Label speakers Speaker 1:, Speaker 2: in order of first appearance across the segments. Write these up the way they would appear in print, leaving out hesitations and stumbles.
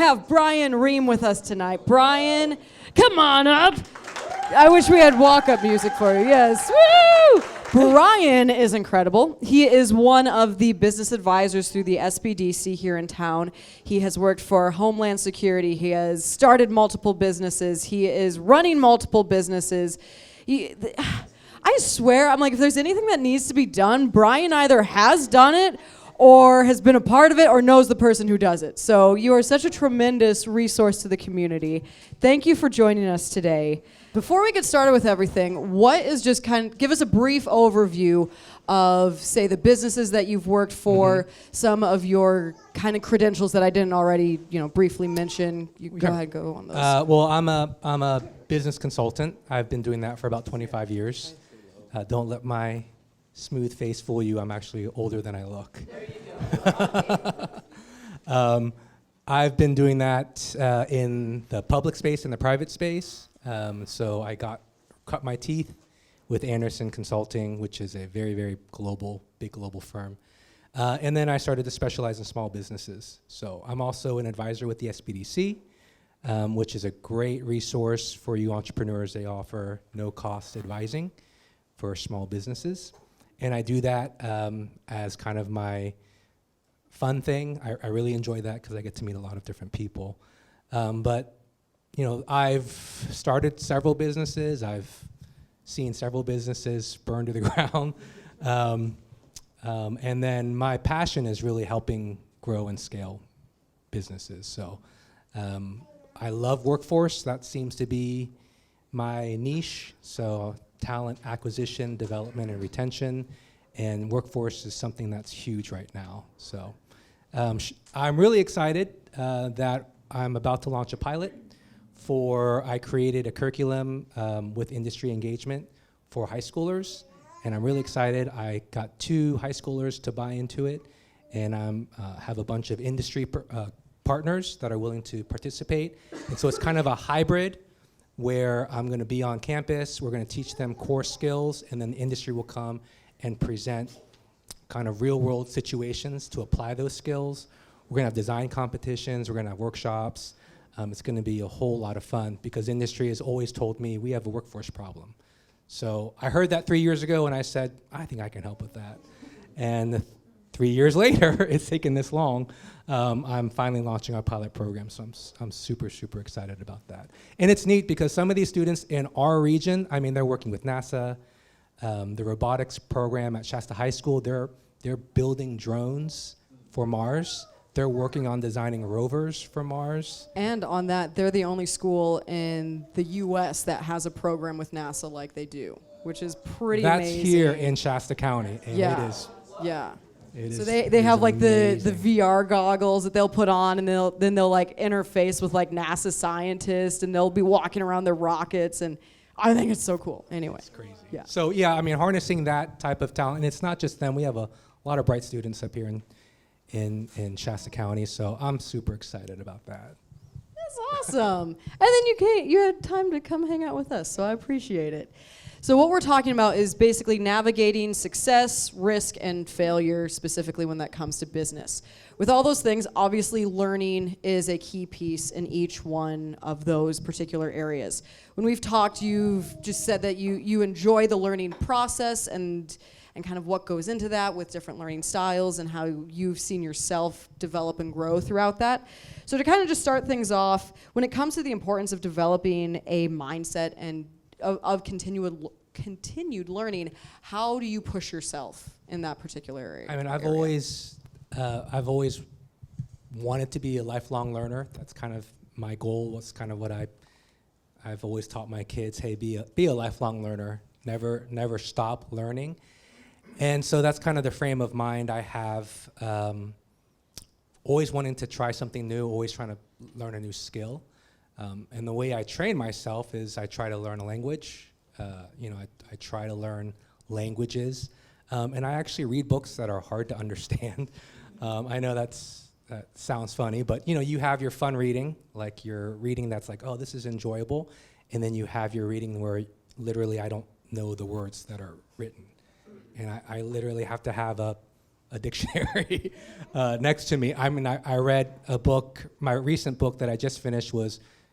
Speaker 1: have Bryan Rheem with us tonight. Bryan, come on up. I wish we had walk-up music for you. Yes. Woo! Bryan is incredible. He is one of the business advisors through the SBDC here in town. He has worked for Homeland Security. He has started multiple businesses. He is running multiple businesses. I swear, I'm like, if there's anything that needs to be done, Bryan either has done it or has been a part of it or knows the person who does it. So you are such a tremendous resource to the community. Thank you for joining us today. Before we get started with everything, what is just give us a brief overview of, say, the businesses that you've worked for, some of your kind of credentials that I didn't already, briefly mention. You go ahead, go on those.
Speaker 2: Well, I'm a business consultant. I've been doing that for about 25 years. Don't let my smooth face fool you. I'm actually older than I look.
Speaker 1: There you go.
Speaker 2: I've been doing that in the public space and the private space. So I cut my teeth with Anderson Consulting, which is a very, very big global firm. And then I started to specialize in small businesses. So I'm also an advisor with the SBDC, which is a great resource for you entrepreneurs. They offer no-cost advising for small businesses. And I do that as kind of my fun thing. I really enjoy that because I get to meet a lot of different people. But I've started several businesses. I've seen several businesses burn to the ground. And then my passion is really helping grow and scale businesses. So I love workforce. That seems to be my niche. So talent acquisition, development, and retention. And workforce is something that's huge right now. So I'm really excited that I'm about to launch a pilot I created a curriculum with industry engagement for high schoolers. And I'm really excited. I got 2 high schoolers to buy into it. And I have a bunch of industry partners that are willing to participate. And so it's kind of a hybrid where I'm going to be on campus. We're going to teach them core skills, and then the industry will come and present kind of real-world situations to apply those skills. We're going to have design competitions. We're going to have workshops. It's going to be a whole lot of fun because industry has always told me we have a workforce problem. So I heard that 3 years ago, and I said, I think I can help with that. And 3 years later, it's taken this long. I'm finally launching our pilot program, so I'm super, super excited about that. And it's neat because some of these students in our region, they're working with NASA, the robotics program at Shasta High School, they're building drones for Mars. They're working on designing rovers for Mars.
Speaker 1: And on that, they're the only school in the U.S. that has a program with NASA like they do, which is pretty amazing.
Speaker 2: That's here in Shasta County, and
Speaker 1: yeah.
Speaker 2: It is.
Speaker 1: Yeah.
Speaker 2: So
Speaker 1: they have like the VR goggles that they'll put on, and they'll like interface with like NASA scientists, and they'll be walking around their rockets, and I think it's so cool. Anyway,
Speaker 2: it's crazy.
Speaker 1: Yeah.
Speaker 2: So yeah, harnessing that type of talent, and it's not just them. We have a lot of bright students up here in Shasta County, so I'm super excited about that.
Speaker 1: That's awesome. And then you had time to come hang out with us, so I appreciate it. So what we're talking about is basically navigating success, risk, and failure, specifically when that comes to business. With all those things, obviously learning is a key piece in each one of those particular areas. When we've talked, you've just said that you enjoy the learning process and kind of what goes into that with different learning styles and how you've seen yourself develop and grow throughout that. So to kind of just start things off, when it comes to the importance of developing a mindset and of continued learning, how do you push yourself in that particular area?
Speaker 2: I've always wanted to be a lifelong learner. That's kind of my goal. Was kind of what I've always taught my kids. Hey, be a lifelong learner. Never stop learning. And so that's kind of the frame of mind I have. Always wanting to try something new. Always trying to learn a new skill. And the way I train myself is I try to learn a language. I try to learn languages. And I actually read books that are hard to understand. I know that sounds funny, but you have your fun reading, like your reading that's like, oh, this is enjoyable. And then you have your reading where literally I don't know the words that are written. And I literally have to have a a dictionary next to me. I mean, I read a book. My recent book that I just finished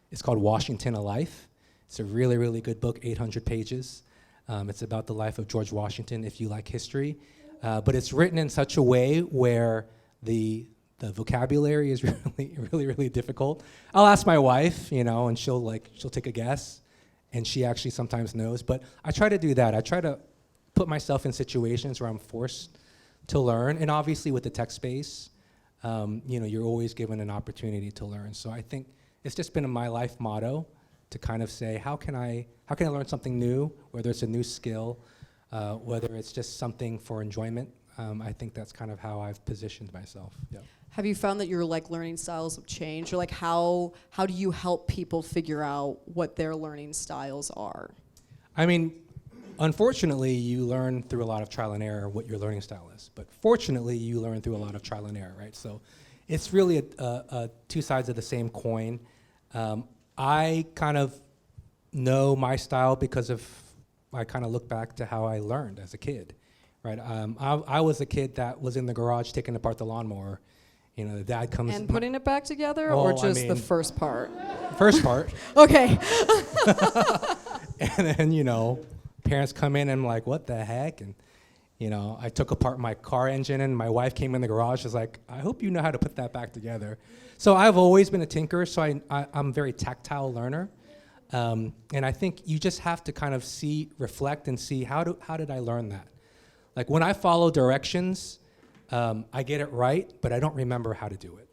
Speaker 2: it's called Washington: A Life. It's a really, really good book, 800 pages. It's about the life of George Washington, if you like history. But it's written in such a way where the vocabulary is really, really, really difficult. I'll ask my wife, and she'll take a guess, and she actually sometimes knows. But I try to do that. I try to put myself in situations where I'm forced to learn, and obviously with the tech space, you're always given an opportunity to learn. So I think it's just been my life motto to kind of say, how can I learn something new, whether it's a new skill, whether it's just something for enjoyment. I think that's kind of how I've positioned myself. Yeah.
Speaker 1: Have you found that your learning styles have changed, or how do you help people figure out what their learning styles are? I
Speaker 2: mean, unfortunately, you learn through a lot of trial and error what your learning style is. But fortunately, you learn through a lot of trial and error, right? So it's really a two sides of the same coin. I kind of know my style because I kind of look back to how I learned as a kid, right? I was a kid that was in the garage taking apart the lawnmower. The dad comes...
Speaker 1: And putting it back together, or just the first part?
Speaker 2: First part.
Speaker 1: Okay.
Speaker 2: And then, parents come in and I'm like, what the heck? And, I took apart my car engine and my wife came in the garage. She's like, I hope you know how to put that back together. So I've always been a tinkerer, so I'm a very tactile learner. And I think you just have to kind of reflect and see, how did I learn that? Like when I follow directions, I get it right, but I don't remember how to do it.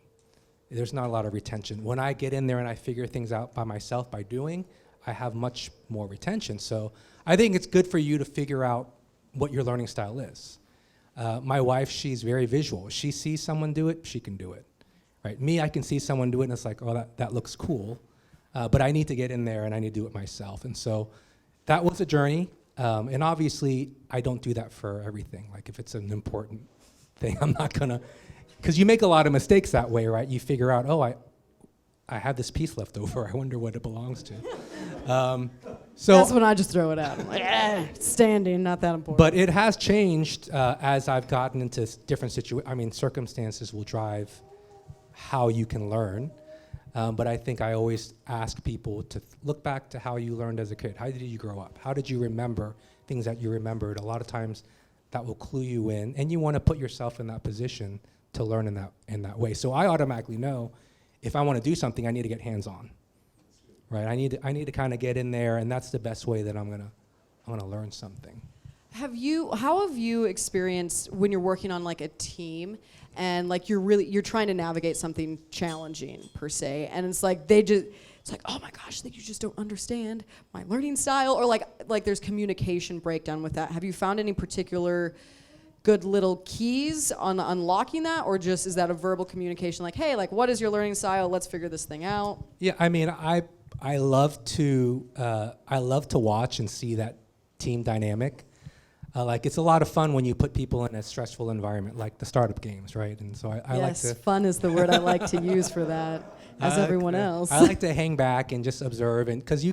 Speaker 2: There's not a lot of retention. When I get in there and I figure things out by myself by doing, I have much more retention. So I think it's good for you to figure out what your learning style is. My wife, she's very visual. She sees someone do it, she can do it. Right? Me, I can see someone do it and it's like, oh, that looks cool. But I need to get in there and I need to do it myself. And so that was a journey. And obviously, I don't do that for everything. Like if it's an important thing, I'm not gonna, because you make a lot of mistakes that way, right? You figure out, oh, I have this piece left over. I wonder what it belongs to. So
Speaker 1: that's when I just throw it out. I'm like, standing, not that important.
Speaker 2: But it has changed as I've gotten into different circumstances will drive how you can learn. But I think I always ask people to look back to how you learned as a kid. How did you grow up? How did you remember things that you remembered? A lot of times that will clue you in, and you want to put yourself in that position to learn in that way. So I automatically know if I want to do something, I need to get hands-on, right? I need to kind of get in there, and that's the best way that I'm gonna learn something.
Speaker 1: How have you experienced when you're working on like a team and like you're trying to navigate something challenging per se, and it's like it's like, oh my gosh, like you just don't understand my learning style, or like there's communication breakdown with that. Have you found any particular good little keys on unlocking that, or just is that a verbal communication like, hey, like what is your learning style? Let's figure this thing out.
Speaker 2: Yeah, I mean, I love to watch and see that team dynamic. Like it's a lot of fun when you put people in a stressful environment, like the startup games, right? And so I like to.
Speaker 1: Yes, fun is the word I like to use for that, as everyone else.
Speaker 2: I like to hang back and just observe, and because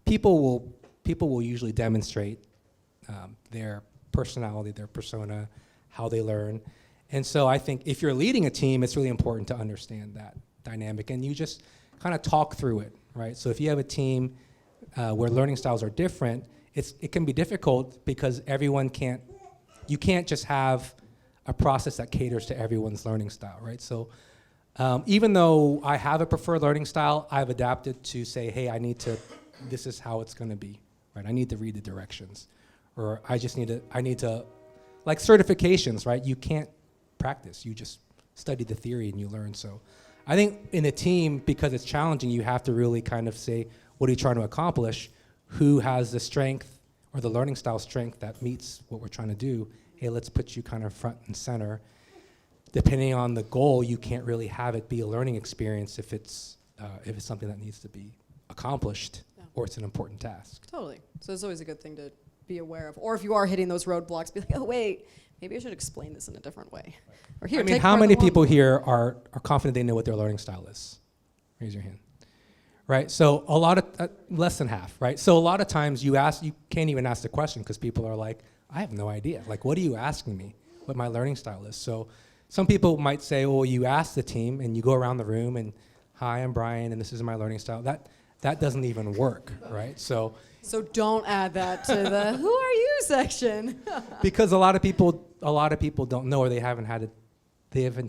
Speaker 2: people will usually demonstrate their personality, their persona, how they learn, and so I think if you're leading a team, it's really important to understand that dynamic, and you just kind of talk through it, right? So if you have a team where learning styles are different, it can be difficult because you can't just have a process that caters to everyone's learning style, right? So even though I have a preferred learning style, I've adapted to say, hey, this is how it's gonna be, right? I need to read the directions, or I need to, like certifications, right? You can't practice, you just study the theory and you learn. So I think in a team, because it's challenging, you have to really kind of say, what are you trying to accomplish? Who has the strength or the learning style strength that meets what we're trying to do? Hey, let's put you kind of front and center. Depending on the goal, you can't really have it be a learning experience if it's something that needs to be accomplished, or it's an important task.
Speaker 1: Totally. So it's always a good thing to be aware of. Or if you are hitting those roadblocks, be like, oh wait, maybe I should explain this in a different way. Or here,
Speaker 2: I mean, how many people here are confident they know what their learning style is? Raise your hand. Right, so a lot of, less than half, right? So a lot of times you can't even ask the question because people are like, I have no idea. Like, what are you asking me? what my learning style is. So some people might say, well, you ask the team and you go around the room and, hi, I'm Bryan and this is my learning style. That doesn't even work, right? So
Speaker 1: don't add that to the who are you section.
Speaker 2: because a lot of people don't know, or they haven't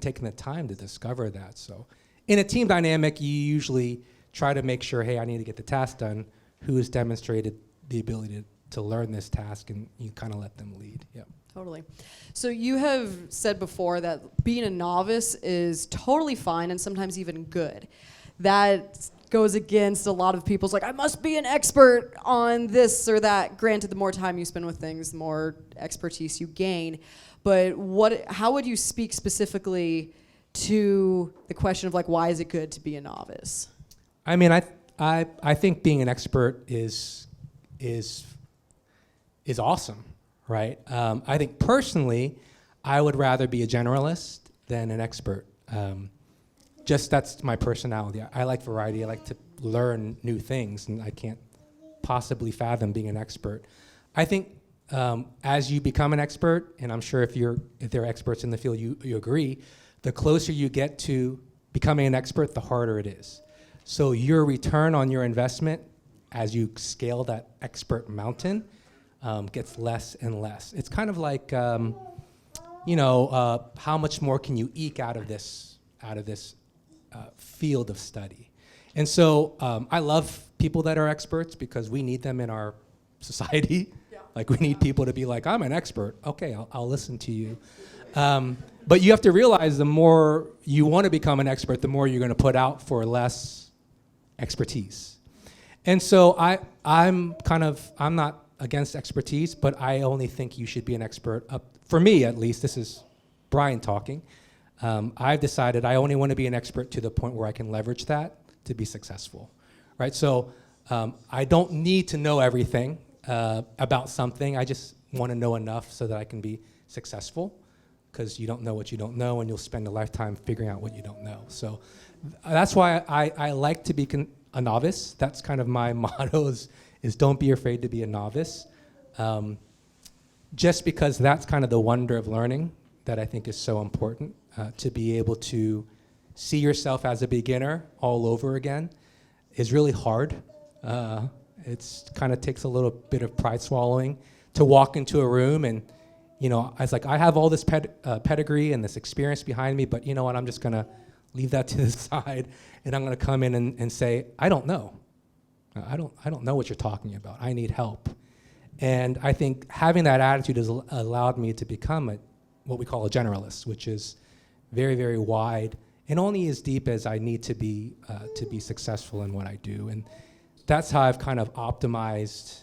Speaker 2: taken the time to discover that. So in a team dynamic, you usually try to make sure, hey, I need to get the task done. Who has demonstrated the ability to learn this task, and you kind of let them lead. Yeah.
Speaker 1: Totally. So you have said before that being a novice is totally fine and sometimes even good. That goes against a lot of people's like, I must be an expert on this or that. Granted, the more time you spend with things, the more expertise you gain. But how would you speak specifically to the question of like, why is it good to be a novice?
Speaker 2: I mean, I think being an expert is awesome, right? I think personally, I would rather be a generalist than an expert. Just that's my personality. I like variety. I like to learn new things, and I can't possibly fathom being an expert. I think as you become an expert, and I'm sure if there are experts in the field, you agree, the closer you get to becoming an expert, the harder it is. So your return on your investment as you scale that expert mountain gets less and less. It's kind of like, how much more can you eke out of this field of study? And so I love people that are experts because we need them in our society. Yeah. Like we need people to be like, I'm an expert. Okay, I'll listen to you. But you have to realize the more you want to become an expert, the more you're going to put out for less expertise. And so I'm not against expertise, but I only think you should be an expert. For me, at least, this is Bryan talking. I've decided I only want to be an expert to the point where I can leverage that to be successful, right? So I don't need to know everything about something. I just want to know enough so that I can be successful, because you don't know what you don't know, and you'll spend a lifetime figuring out what you don't know. So that's why I like to be a novice. That's kind of my motto is don't be afraid to be a novice. Just because that's kind of the wonder of learning that I think is so important, to be able to see yourself as a beginner all over again is really hard. It's kind of takes a little bit of pride swallowing to walk into a room and, I was like, I have all this pedigree and this experience behind me, but you know what, I'm just going to leave that to the side, and I'm going to come in and say, I don't know. I don't know what you're talking about. I need help. And I think having that attitude has allowed me to become what we call a generalist, which is very, very wide and only as deep as I need to be successful in what I do. And that's how I've kind of optimized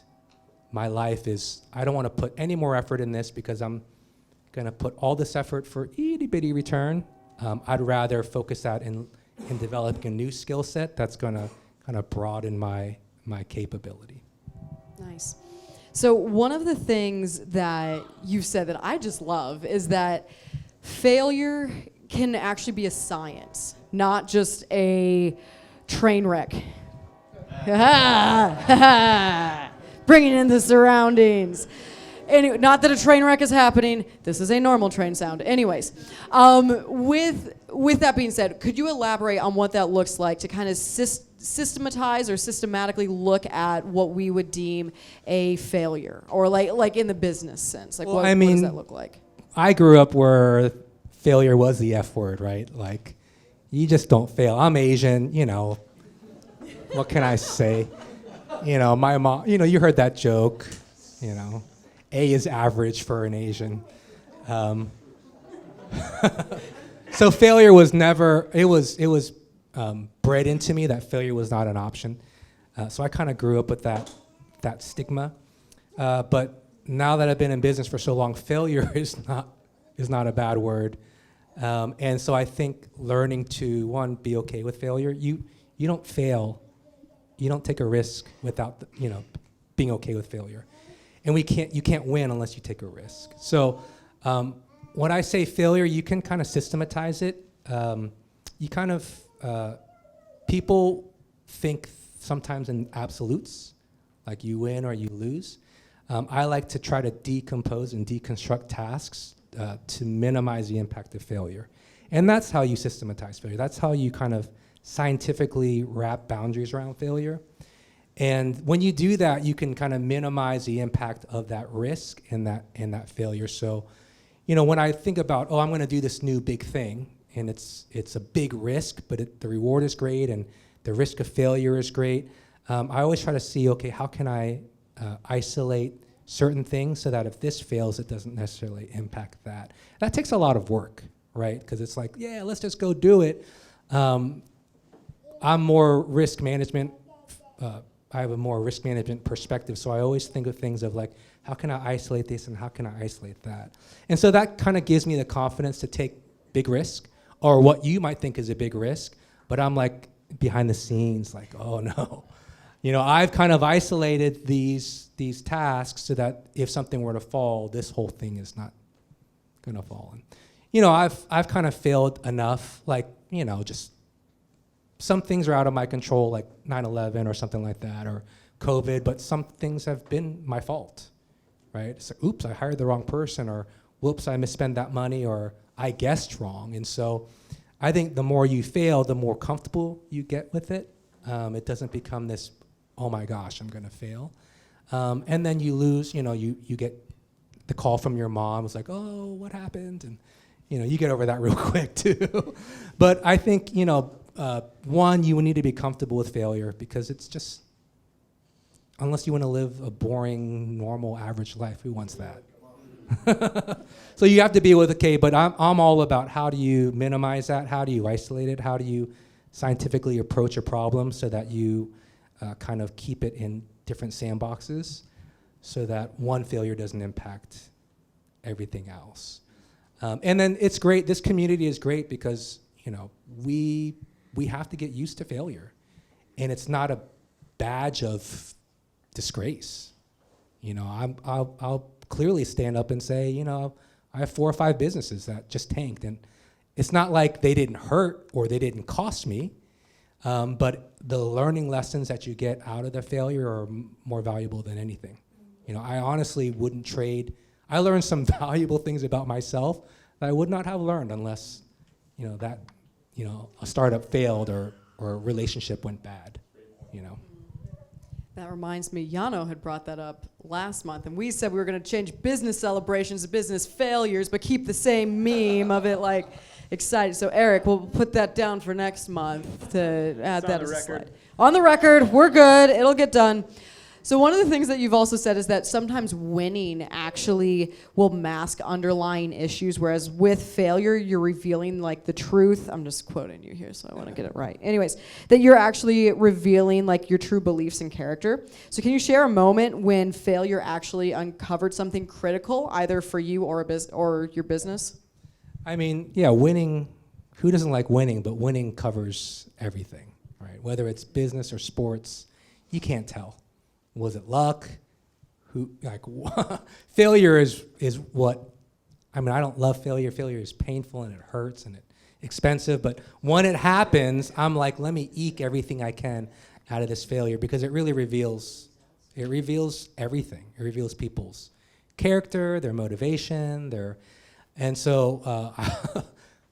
Speaker 2: my life. Is I don't want to put any more effort in this because I'm going to put all this effort for itty-bitty return. I'd rather focus that in developing a new skill set that's going to kind of broaden my capability.
Speaker 1: Nice. So one of the things that you've said that I just love is that failure can actually be a science, not just a train wreck. Bringing in the surroundings. Anyway, not that a train wreck is happening. This is a normal train sound. Anyways, with that being said, could you elaborate on what that looks like to kind of systematize or systematically look at what we would deem a failure, or like in the business sense? Like, what does that look like?
Speaker 2: I grew up where failure was the F word, right? Like, you just don't fail. I'm Asian, what can I say? My mom, you heard that joke, A is average for an Asian. So failure was never, it was bred into me that failure was not an option. So I kind of grew up with that stigma. But now that I've been in business for so long, failure is not a bad word. And so I think learning to, one, be okay with failure. You don't fail. You don't take a risk without being okay with failure. And you can't win unless you take a risk. So when I say failure, you can kind of systematize it. People think sometimes in absolutes, like you win or you lose. I like to try to decompose and deconstruct tasks to minimize the impact of failure. And that's how you systematize failure. That's how you kind of scientifically wrap boundaries around failure. And when you do that, you can kind of minimize the impact of that risk and that failure. So, when I think about, I'm going to do this new big thing, and it's a big risk, but the reward is great, and the risk of failure is great. I always try to see, okay, how can I isolate certain things so that if this fails, it doesn't necessarily impact that. That takes a lot of work, right? Because it's like, yeah, let's just go do it. I'm more risk management. I have a more risk management perspective, so I always think of things of like, how can I isolate this and how can I isolate that? And so that kind of gives me the confidence to take big risk, or what you might think is a big risk, but I'm like behind the scenes, like, oh no. I've kind of isolated these tasks so that if something were to fall, this whole thing is not gonna fall. And, I've kind of failed enough, like, just some things are out of my control, like 9/11 or something like that, or COVID, but some things have been my fault, right? It's like, oops, I hired the wrong person, or whoops, I misspent that money, or I guessed wrong. And so I think the more you fail, the more comfortable you get with it. It doesn't become this, oh my gosh, I'm gonna fail. And then you lose, you get the call from your mom. It's like, oh, what happened? And, you get over that real quick too. But I think, one, you need to be comfortable with failure, because it's just, unless you want to live a boring, normal, average life, who wants that? So you have to be with, okay, but I'm all about how do you minimize that? How do you isolate it? How do you scientifically approach a problem so that you kind of keep it in different sandboxes so that one failure doesn't impact everything else? And then it's great, this community is great because, we have to get used to failure. And it's not a badge of disgrace. I'll clearly stand up and say, I have 4 or 5 businesses that just tanked. And it's not like they didn't hurt or they didn't cost me, but the learning lessons that you get out of the failure are more valuable than anything. I honestly wouldn't trade. I learned some valuable things about myself that I would not have learned unless, a startup failed or a relationship went bad,
Speaker 1: That reminds me, Yano had brought that up last month, and we said we were going to change business celebrations to business failures, but keep the same meme of it, like, excited. So Eric, we'll put that down for next month to add that as a slide. On the record, we're good. It'll get done. So one of the things that you've also said is that sometimes winning actually will mask underlying issues, whereas with failure, you're revealing like the truth. I'm just quoting you here, so I want to get it right. Anyways, that you're actually revealing like your true beliefs and character. So can you share a moment when failure actually uncovered something critical, either for you or or your business?
Speaker 2: I mean, yeah, winning, who doesn't like winning? But winning covers everything, right? Whether it's business or sports, you can't tell. Was it luck? Failure is what, I don't love failure. Failure is painful and it hurts and it's expensive, but when it happens, I'm like, let me eke everything I can out of this failure, because it really reveals everything. It reveals people's character, their motivation, and so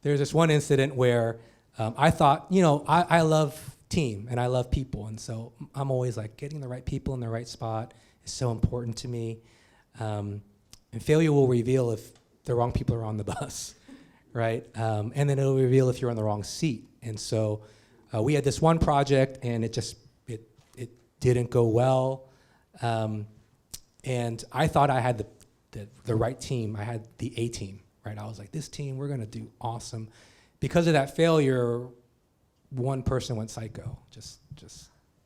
Speaker 2: there's this one incident where I thought, I love team and I love people, and so I'm always like, getting the right people in the right spot is so important to me, and failure will reveal if the wrong people are on the bus, right? And then it'll reveal if you're on the wrong seat. And so we had this one project, and it didn't go well, and I thought I had the right team. I had the A team, right? I was like, this team, we're gonna do awesome. Because of that failure, one person went psycho, just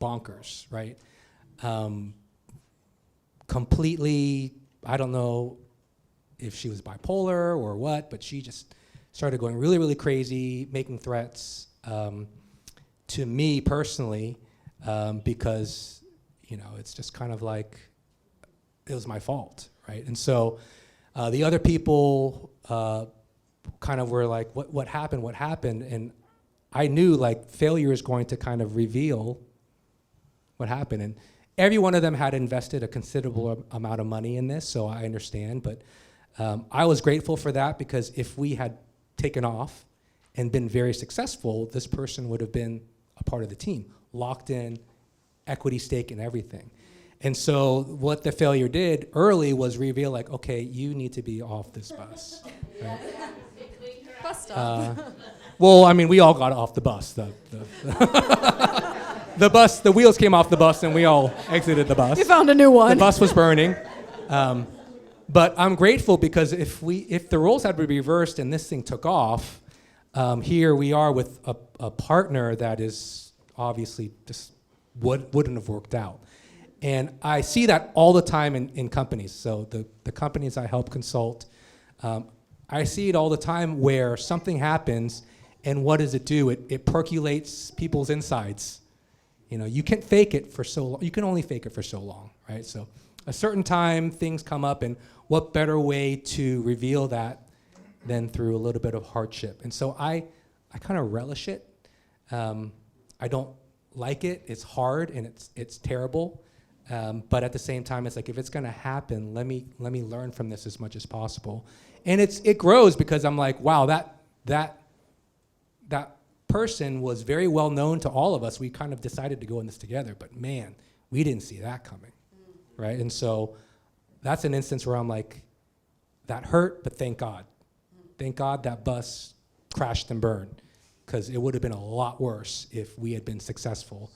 Speaker 2: bonkers, right? Completely, I don't know if she was bipolar or what, but she just started going really, really crazy, making threats to me personally, because, it's just kind of like, it was my fault, right? And so the other people kind of were like, what happened? And I knew like failure is going to kind of reveal what happened. And every one of them had invested a considerable amount of money in this, so I understand. But I was grateful for that because if we had taken off and been very successful, this person would have been a part of the team, locked in, equity stake and everything. And so what the failure did early was reveal like, okay, you need to be off this bus. Right?
Speaker 1: Bus stop.
Speaker 2: Well, I mean, we all got off the bus. The bus, the wheels came off the bus and we all exited the bus.
Speaker 1: You found a new one.
Speaker 2: The bus was burning. But I'm grateful because if the roles had been reversed and this thing took off, here we are with a partner that is obviously just wouldn't have worked out. And I see that all the time in companies. So the companies I help consult, I see it all the time where something happens and what does it do? It percolates people's insides. You know, you can't fake it for so long. You can only fake it for so long, right? So a certain time things come up and what better way to reveal that than through a little bit of hardship. And so I kind of relish it. I don't like it. It's hard and it's terrible. But at the same time, it's like if it's going to happen, let me learn from this as much as possible. And it grows because I'm like, wow, that person was very well known to all of us. We kind of decided to go in this together, but man, we didn't see that coming, right? And so that's an instance where I'm like, that hurt, but thank God. Thank God that bus crashed and burned, because it would have been a lot worse if we had been successful.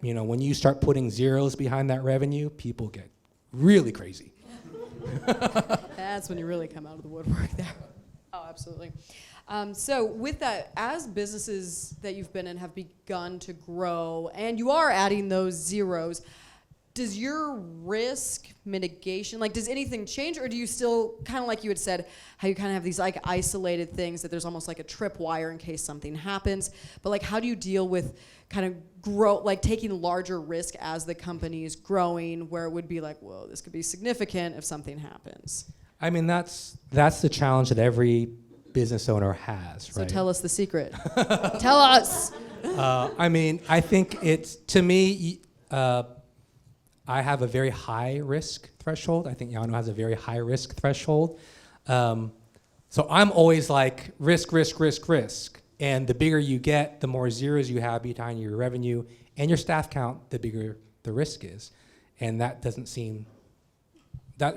Speaker 2: You know, when you start putting zeros behind that revenue, people get really crazy.
Speaker 1: That's when you really come out of the woodwork there. Oh, absolutely. So with that, as businesses that you've been in have begun to grow, and you are adding those zeros, does your risk mitigation, like does anything change, or do you still, kind of like you had said, how you kind of have these like isolated things that there's almost like a tripwire in case something happens, but like how do you deal with kind of grow, like taking larger risk as the company is growing, where it would be like, whoa, this could be significant if something happens?
Speaker 2: I mean, that's the challenge that every business owner has,
Speaker 1: So
Speaker 2: right?
Speaker 1: tell us the secret. Tell us.
Speaker 2: I mean, I think it's, to me, I have a very high risk threshold. I think Yano has a very high risk threshold. So I'm always like risk, risk, risk, risk. And the bigger you get, the more zeros you have behind your revenue and your staff count, the bigger the risk is. And that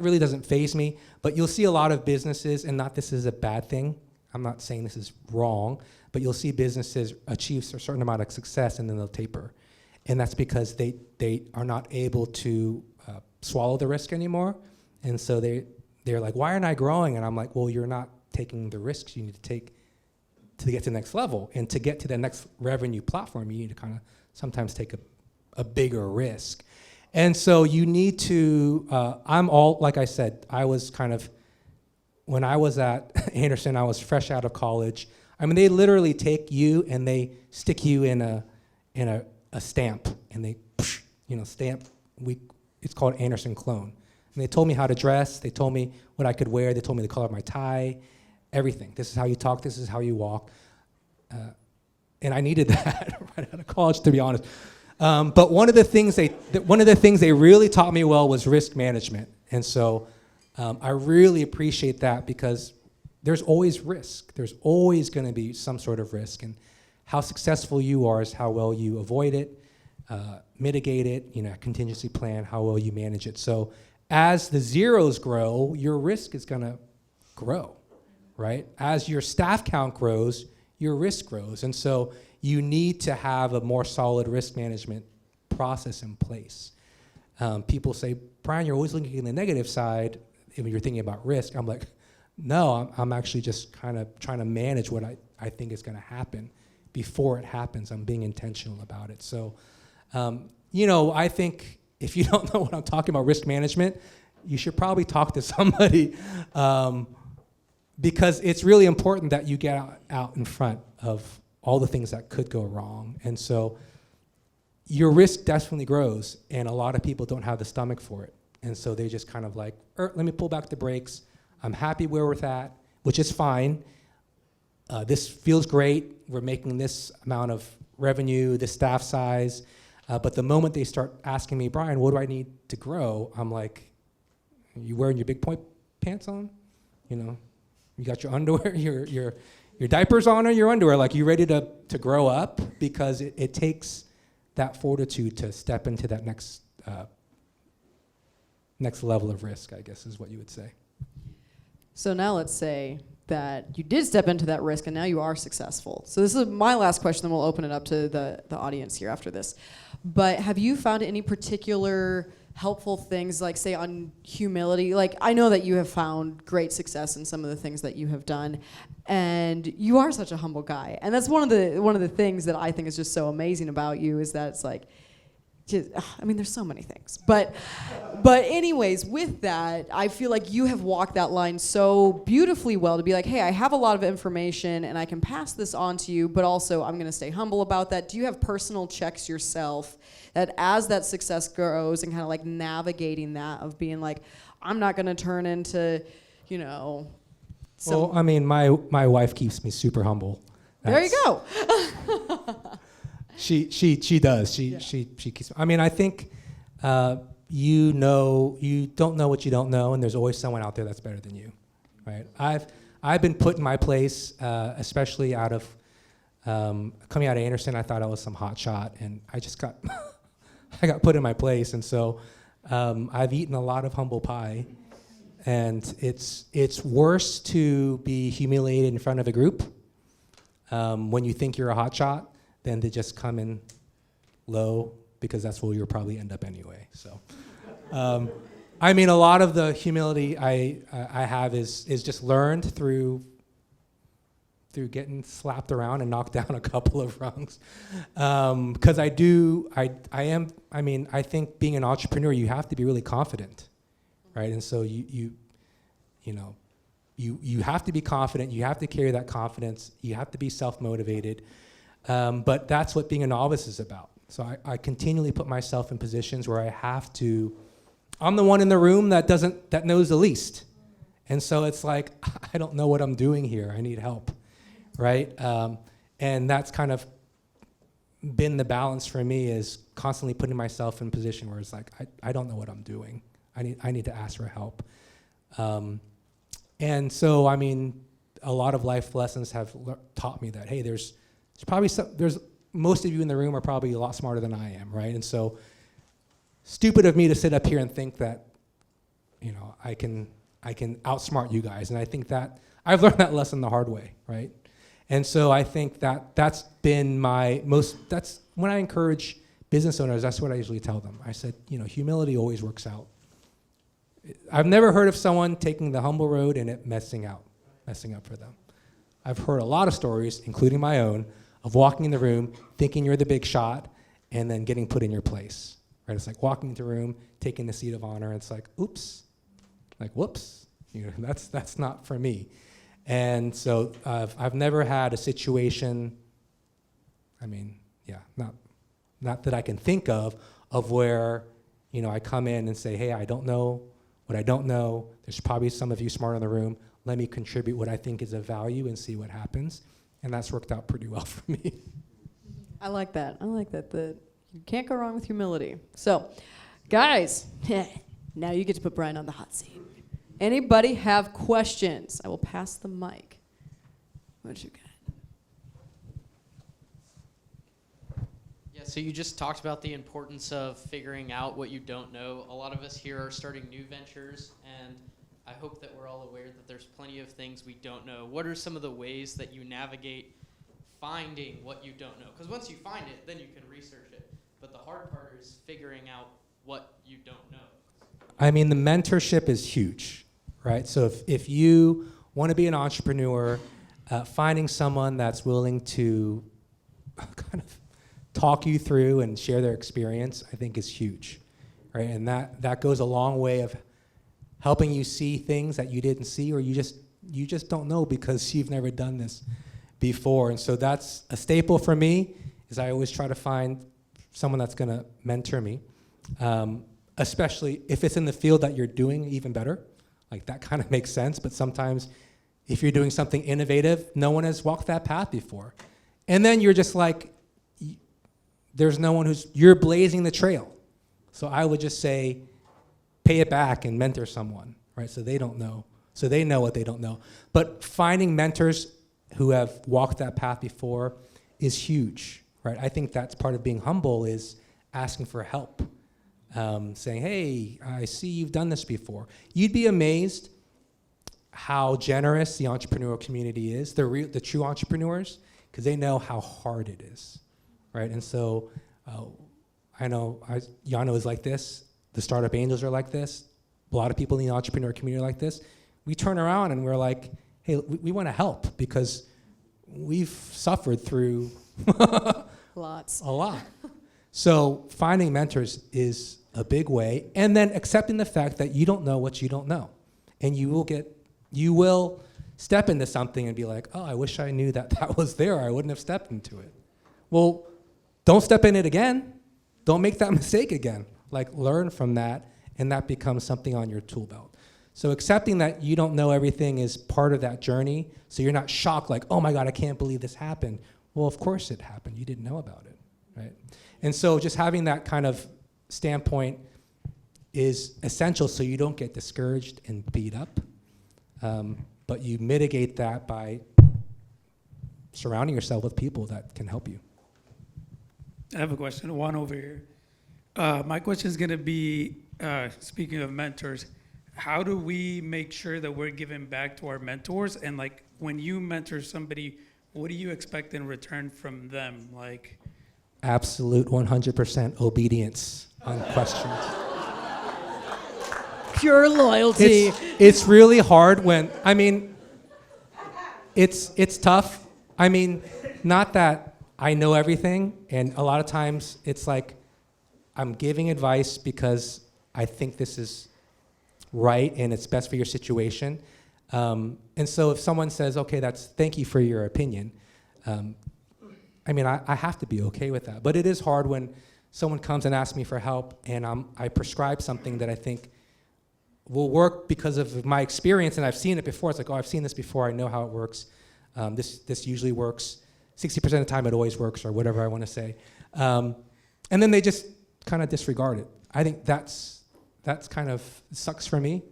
Speaker 2: really doesn't faze me. But you'll see a lot of businesses, and not this is a bad thing, I'm not saying this is wrong, but you'll see businesses achieve a certain amount of success and then they'll taper. And that's because they are not able to swallow the risk anymore. And so they're like, why aren't I growing? And I'm like, well, you're not taking the risks you need to take to get to the next level. And to get to the next revenue platform, you need to kind of sometimes take a bigger risk. And so you need to, like I said, I was kind of, when I was at Anderson, I was fresh out of college. I mean, they literally take you and they stick you in a stamp, and they, stamp. It's called Anderson Clone. And they told me how to dress. They told me what I could wear. They told me the color of my tie, everything. This is how you talk. This is how you walk. And I needed that right out of college, to be honest. But one of the things they really taught me well was risk management. And so I really appreciate that, because there's always risk. There's always going to be some sort of risk. And how successful you are is how well you avoid it, mitigate it, contingency plan, how well you manage it. So as the zeros grow, your risk is going to grow, right? As your staff count grows, your risk grows. And so you need to have a more solid risk management process in place. People say, Bryan, you're always looking at the negative side when you're thinking about risk. I'm like, no, I'm actually just kind of trying to manage what I think is going to happen before it happens. I'm being intentional about it. So, I think if you don't know what I'm talking about risk management, you should probably talk to somebody, because it's really important that you get out in front of all the things that could go wrong. And so your risk definitely grows, and a lot of people don't have the stomach for it. And so they just kind of like, let me pull back the brakes. I'm happy where we're at, which is fine. This feels great. We're making this amount of revenue, this staff size. But the moment they start asking me, Bryan, what do I need to grow? I'm like, you wearing your big point pants on? You know, you got your underwear, your diapers on or your underwear, like you ready to grow up, because it takes that fortitude to step into that next level of risk, I guess is what you would say.
Speaker 1: So now let's say that you did step into that risk and now you are successful. So this is my last question, then we'll open it up to the audience here after this. But have you found any particular helpful things, like say on humility? Like, I know that you have found great success in some of the things that you have done, and you are such a humble guy. And that's one of the things that I think is just so amazing about you, is that it's like, I mean, there's so many things. But anyways, with that, I feel like you have walked that line so beautifully well to be like, hey, I have a lot of information and I can pass this on to you, but also I'm going to stay humble about that. Do you have personal checks yourself that as that success grows and kind of like navigating that of being like, I'm not going to turn into, you know.
Speaker 2: Well, I mean, my wife keeps me super humble.
Speaker 1: There you go.
Speaker 2: She does. She keeps. I mean, I think you don't know what you don't know, and there's always someone out there that's better than you, right? I've been put in my place, especially out of coming out of Anderson. I thought I was some hot shot, and I just got I got put in my place, and so I've eaten a lot of humble pie, and it's worse to be humiliated in front of a group when you think you're a hot shot than to just come in low, because that's where you'll probably end up anyway. So, I mean, a lot of the humility I have is just learned through getting slapped around and knocked down a couple of rungs. Because I think being an entrepreneur, you have to be really confident, right? And so you have to be confident. You have to carry that confidence. You have to be self-motivated. But that's what being a novice is about. So I continually put myself in positions where I have to. I'm the one in the room that knows the least, and so it's like, I don't know what I'm doing here. I need help, right? And that's kind of been the balance for me, is constantly putting myself in a position where it's like, I don't know what I'm doing. I need to ask for help. And so, I mean, a lot of life lessons have taught me that, hey, there's probably most of you in the room are probably a lot smarter than I am, right? And so, stupid of me to sit up here and think that, I can outsmart you guys. And I think that I've learned that lesson the hard way, right? And so I think that's been that's when I encourage business owners, that's what I usually tell them. I said, humility always works out. I've never heard of someone taking the humble road and it messing up for them. I've heard a lot of stories, including my own, of walking in the room, thinking you're the big shot, and then getting put in your place. Right? It's like walking into a room, taking the seat of honor, and it's like, oops, like whoops, that's not for me. And so I've never had a situation. I mean, not that I can think of where I come in and say, hey, I don't know what I don't know. There's probably some of you smart in the room. Let me contribute what I think is of value and see what happens. And that's worked out pretty well for me.
Speaker 1: I like that. That you can't go wrong with humility. So, guys, now you get to put Bryan on the hot seat. Anybody have questions? I will pass the mic. What you got?
Speaker 3: Yeah, so you just talked about the importance of figuring out what you don't know. A lot of us here are starting new ventures, and I hope that we're all aware that there's plenty of things we don't know. What are some of the ways that you navigate finding what you don't know? Because once you find it, then you can research it. But the hard part is figuring out what you don't know.
Speaker 2: I mean, the mentorship is huge, right? So if you want to be an entrepreneur, finding someone that's willing to kind of talk you through and share their experience, I think is huge, right? And that goes a long way of helping you see things that you didn't see, or you just don't know because you've never done this before. And so that's a staple for me, is I always try to find someone that's going to mentor me, especially if it's in the field that you're doing, even better. Like, that kind of makes sense, but sometimes if you're doing something innovative, no one has walked that path before. And then you're just like, there's no one you're blazing the trail. So I would just say, pay it back and mentor someone, right? So they don't know So they know what they don't know. But finding mentors who have walked that path before is huge, right? I think that's part of being humble, is asking for help. Saying, hey, I see you've done this before. You'd be amazed how generous the entrepreneurial community is, the true entrepreneurs, because they know how hard it is, right? And so I know Yano is like this. The Startup Angels are like this. A lot of people in the entrepreneur community are like this. We turn around and we're like, hey, we want to help because we've suffered through a lot. So finding mentors is a big way, and then accepting the fact that you don't know what you don't know, and you will step into something and be like, oh, I wish I knew that was there. I wouldn't have stepped into it. Well, don't step in it again. Don't make that mistake again. Like, learn from that, and that becomes something on your tool belt. So accepting that you don't know everything is part of that journey, so you're not shocked like, oh my God, I can't believe this happened. Well, of course it happened. You didn't know about it, right? And so just having that kind of standpoint is essential so you don't get discouraged and beat up, but you mitigate that by surrounding yourself with people that can help you.
Speaker 4: I have a question, one over here. My question is going to be, speaking of mentors, how do we make sure that we're giving back to our mentors? And like, when you mentor somebody, what do you expect in return from them? Like,
Speaker 2: absolute 100% obedience on questions.
Speaker 1: Pure loyalty.
Speaker 2: It's really hard when, it's tough. Not that I know everything, and a lot of times it's like I'm giving advice because I think this is right and it's best for your situation. And so if someone says, okay, thank you for your opinion, I have to be okay with that. But it is hard when someone comes and asks me for help, and I prescribe something that I think will work because of my experience, and I've seen it before. It's like, oh, I've seen this before. I know how it works. This usually works. 60% of the time, it always works, or whatever I want to say. And then they just kind of disregard it. I think that's kind of sucks for me.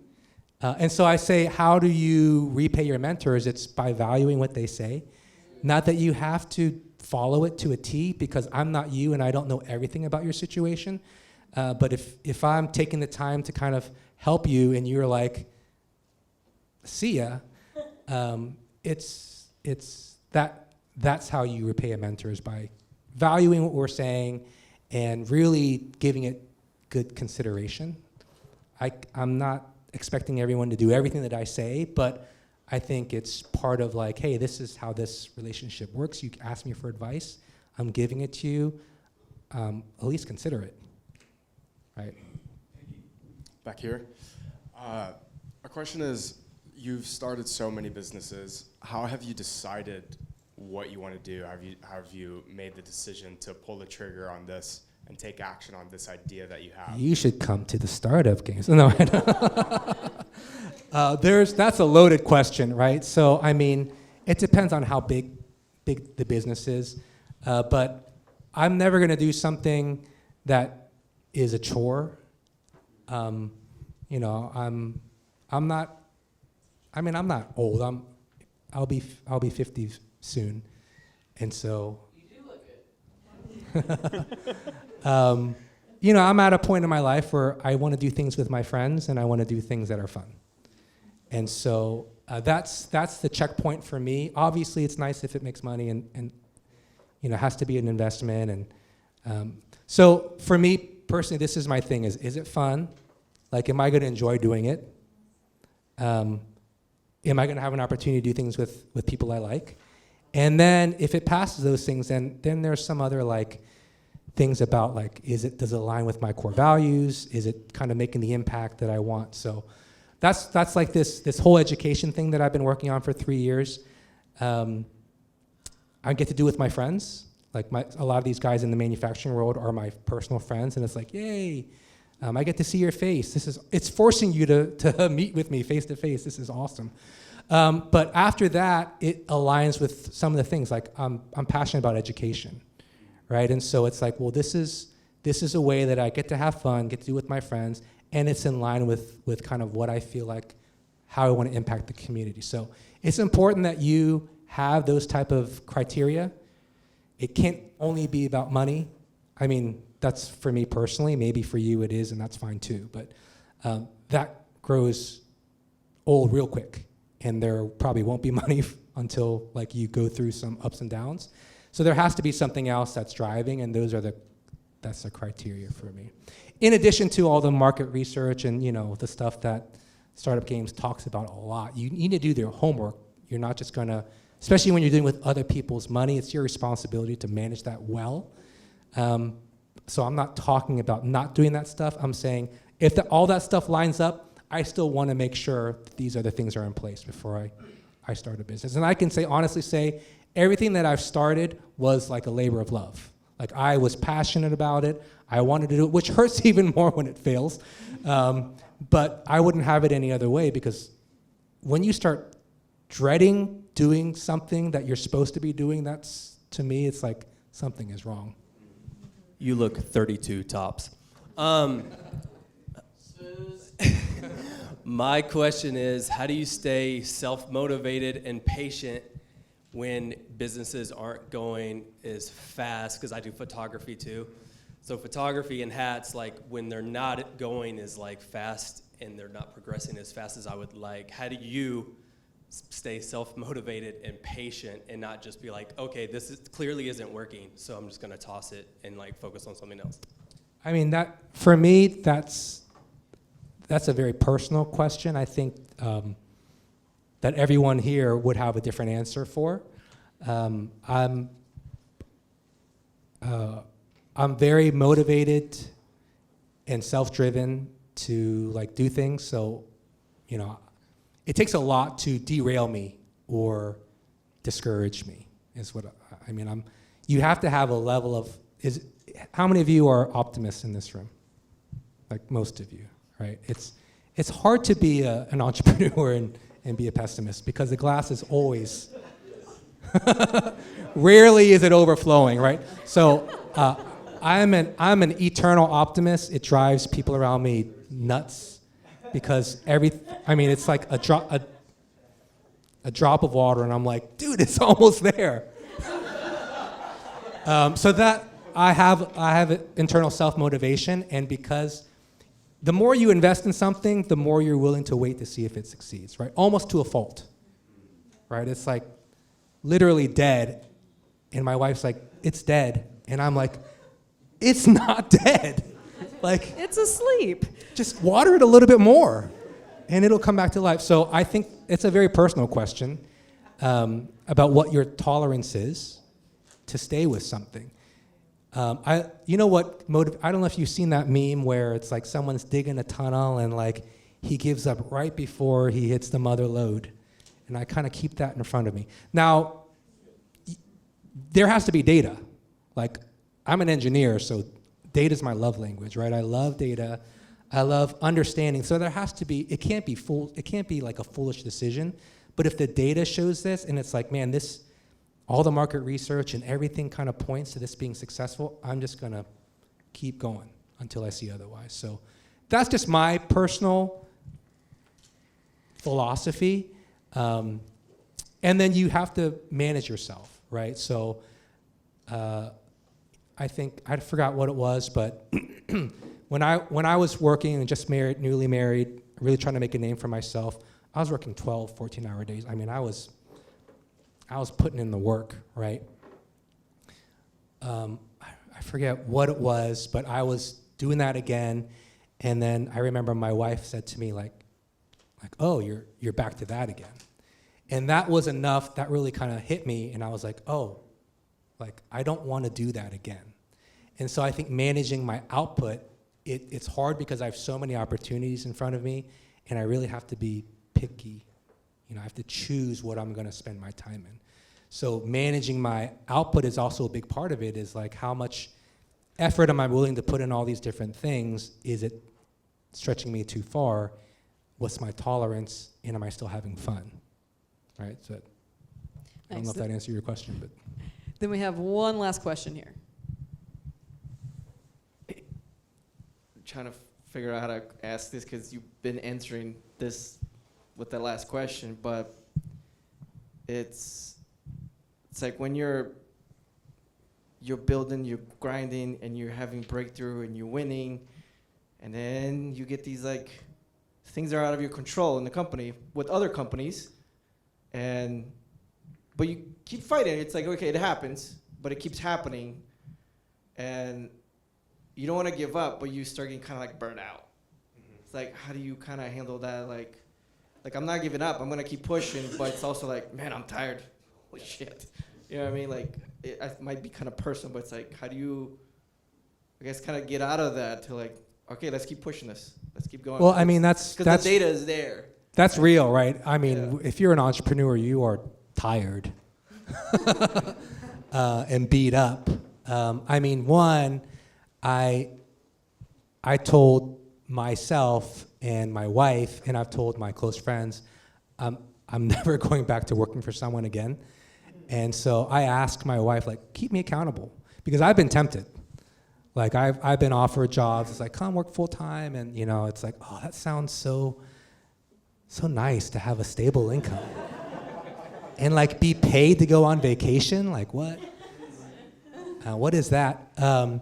Speaker 2: And so I say, how do you repay your mentors? It's by valuing what they say. Not that you have to follow it to a T, because I'm not you and I don't know everything about your situation. But if I'm taking the time to kind of help you and you're like, see ya, that's how you repay a mentor, is by valuing what we're saying and really giving it good consideration. I'm not expecting everyone to do everything that I say, but I think it's part of like, hey, this is how this relationship works. You ask me for advice. I'm giving it to you. At least consider it, right?
Speaker 5: Back here. Our question is, you've started so many businesses. How have you decided what you want to do? Have you made the decision to pull the trigger on this and take action on this idea that you have?
Speaker 2: You should come to the startup games. No, that's a loaded question, right? So, it depends on how big the business is. But I'm never going to do something that is a chore. I'm not old. I'll be 50 soon, and so. You do look good. I'm at a point in my life where I want to do things with my friends, and I want to do things that are fun. And so that's the checkpoint for me. Obviously, it's nice if it makes money, and it has to be an investment. And so for me personally, this is my thing: is it fun? Like, am I going to enjoy doing it? Am I going to have an opportunity to do things with people I like? And then if it passes those things, then there's some other like things about like, does it align with my core values? Is it kind of making the impact that I want? So that's like this whole education thing that I've been working on for 3 years. I get to do with my friends. Like a lot of these guys in the manufacturing world are my personal friends, and it's like, yay, I get to see your face. It's forcing you to meet with me face to face. This is awesome. But after that, it aligns with some of the things. Like I'm passionate about education, right? And so it's like, well, this is a way that I get to have fun, get to do with my friends, and it's in line with kind of what I feel like how I want to impact the community. So it's important that you have those type of criteria. It can't only be about money. I mean, that's for me personally. Maybe for you it is, and that's fine too. But that grows old real quick, and there probably won't be money until like you go through some ups and downs. So there has to be something else that's driving, and that's the criteria for me. In addition to all the market research and the stuff that Startup Games talks about a lot, you need to do their homework. You're not just gonna, especially when you're dealing with other people's money, it's your responsibility to manage that well. So I'm not talking about not doing that stuff. I'm saying if all that stuff lines up, I still want to make sure that these other things are in place before I start a business. And I can honestly say, everything that I've started was like a labor of love. Like I was passionate about it. I wanted to do it, which hurts even more when it fails. But I wouldn't have it any other way, because when you start dreading doing something that you're supposed to be doing, to me, it's like something is wrong.
Speaker 6: You look 32 tops. My question is, how do you stay self-motivated and patient when businesses aren't going as fast? Because I do photography too. So photography and hats, like when they're not going as like fast and they're not progressing as fast as I would like, how do you stay self-motivated and patient and not just be like, okay, clearly isn't working, so I'm just gonna toss it and like focus on something else?
Speaker 2: I mean, for me, that's a very personal question. I think that everyone here would have a different answer for. I'm very motivated and self-driven to like do things. So, it takes a lot to derail me or discourage me. Is what I mean. You have to have a level of. How many of you are optimists in this room? Like most of you, right? It's hard to be an entrepreneur and be a pessimist, because the glass is always. Rarely is it overflowing, right? So I'm an eternal optimist. It drives people around me nuts, because it's like a drop of water, and I'm like, dude, it's almost there. So that I have internal self-motivation, and because the more you invest in something, the more you're willing to wait to see if it succeeds, right? Almost to a fault, right? It's like literally dead, and my wife's like, it's dead, and I'm like, it's not dead. Like,
Speaker 1: It's asleep.
Speaker 2: just water it a little bit more, and it'll come back to life. So I think it's a very personal question about what your tolerance is to stay with something. I don't know if you've seen that meme where it's like someone's digging a tunnel and like he gives up right before he hits the mother lode. And I kind of keep that in front of me. Now, there has to be data. Like, I'm an engineer, so data is my love language, right? I love data. I love understanding. So there has to be, it can't be like a foolish decision. But if the data shows this and it's like, man, all the market research and everything kind of points to this being successful, I'm just gonna keep going until I see otherwise. So that's just my personal philosophy. And then you have to manage yourself, right? So I think, I forgot what it was, but when I was working and just newly married, really trying to make a name for myself, I was working 12, 14-hour days. I mean, I was putting in the work, right? I forget what it was, but I was doing that again, and then I remember my wife said to me like, oh, you're back to that again. And that was enough, that really kind of hit me, and I was like, oh, like I don't want to do that again. And so I think managing my output, it's hard because I have so many opportunities in front of me, and I really have to be picky. I have to choose what I'm going to spend my time in. So managing my output is also a big part of it, is like how much effort am I willing to put in all these different things? Is it stretching me too far? What's my tolerance? And am I still having fun? Right? So I don't know if that answered your question, but.
Speaker 1: Then we have one last question here.
Speaker 7: Trying to figure out how to ask this, because you've been answering this with that last question, but it's like when you're building, you're grinding, and you're having breakthrough, and you're winning, and then you get these like things that are out of your control in the company with other companies, but you keep fighting. It's like, okay, it happens, but it keeps happening, and you don't want to give up, but you start getting kind of like burnt out. It's like, how do you kind of handle that? Like I'm not giving up. I'm gonna keep pushing, but it's also like, man, I'm tired. Holy shit. You know what I mean? Like, it might be kind of personal, but it's like, how do you, I guess, kind of get out of that to like, okay, let's keep pushing this. Let's keep going.
Speaker 2: Well, I mean, that's
Speaker 7: because the data is there.
Speaker 2: That's real, right? I mean, if you're an entrepreneur, you are tired and beat up. I mean, one, I told myself and my wife, and I've told my close friends, I'm never going back to working for someone again. And so I asked my wife, like, keep me accountable, because I've been tempted. Like, I've been offered jobs. It's like, come work full time, and you know, it's like, oh, that sounds so nice to have a stable income, and like be paid to go on vacation. Like, what? What is that? And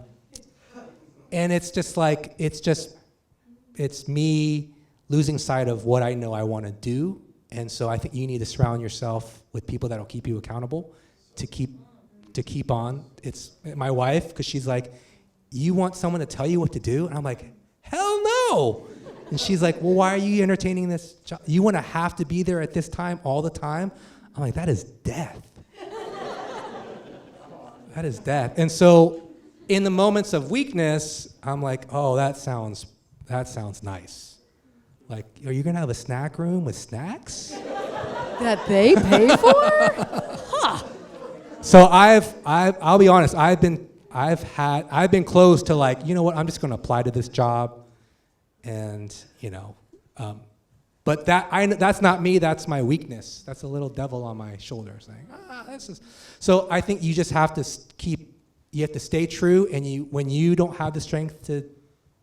Speaker 2: it's just like, it's me losing sight of what I know I want to do. And so I think you need to surround yourself with people that'll keep you accountable to keep on. It's my wife, because she's like, you want someone to tell you what to do? And I'm like, hell no. And she's like, well, why are you entertaining this job? You want to have to be there at this time all the time? I'm like, that is death. That is death. And so in the moments of weakness, I'm like, oh, that sounds nice. Like, are you gonna have a snack room with snacks?
Speaker 1: That they pay for? Huh.
Speaker 2: So I'll be honest, I've been close to like, you know what, I'm just gonna apply to this job, and you know, but that's not me, that's my weakness. That's a little devil on my shoulder saying, this is. So I think you just have to you have to stay true, and when you don't have the strength to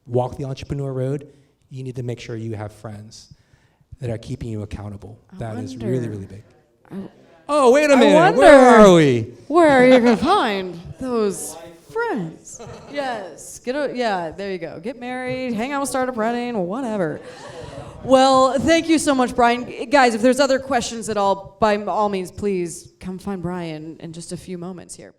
Speaker 2: walk the entrepreneur road, you need to make sure you have friends that are keeping you accountable. That is really, really big. Oh, wait a minute. Where are we?
Speaker 1: Where are you going to find those friends? Yes. Yeah, there you go. Get married, hang out with Startup Running, whatever. Well, thank you so much, Bryan. Guys, if there's other questions at all, by all means, please come find Bryan in just a few moments here.